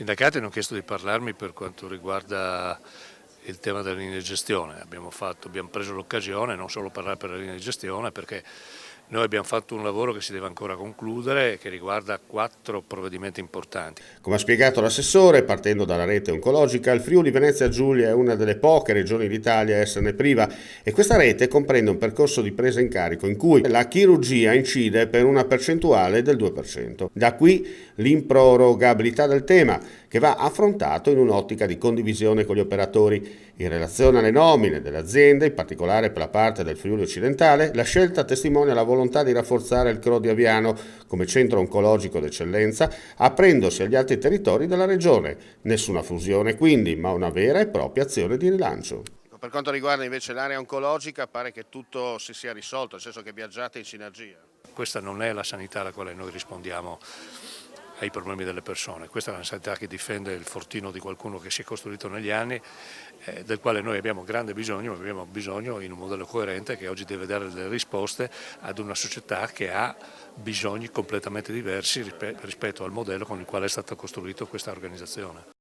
sindacati hanno chiesto di parlarmi per quanto riguarda il tema della linea di gestione. Abbiamo preso l'occasione non solo parlare per la linea di gestione, perché noi abbiamo fatto un lavoro che si deve ancora concludere e che riguarda 4 provvedimenti importanti. Come ha spiegato l'assessore, partendo dalla rete oncologica, il Friuli Venezia Giulia è una delle poche regioni d'Italia a esserne priva e questa rete comprende un percorso di presa in carico in cui la chirurgia incide per una percentuale del 2%. Da qui l'improrogabilità del tema, che va affrontato in un'ottica di condivisione con gli operatori. In relazione alle nomine delle aziende, in particolare per la parte del Friuli occidentale, la scelta testimonia la volontà di rafforzare il CRO di Aviano come centro oncologico d'eccellenza, aprendosi agli altri territori della regione. Nessuna fusione quindi, ma una vera e propria azione di rilancio. Per quanto riguarda invece l'area oncologica, pare che tutto si sia risolto, nel senso che viaggiate in sinergia. Questa non è la sanità alla quale noi rispondiamo ai problemi delle persone, questa è una sanità che difende il fortino di qualcuno che si è costruito negli anni, del quale noi abbiamo grande bisogno, ma abbiamo bisogno in un modello coerente che oggi deve dare delle risposte ad una società che ha bisogni completamente diversi rispetto al modello con il quale è stata costruita questa organizzazione.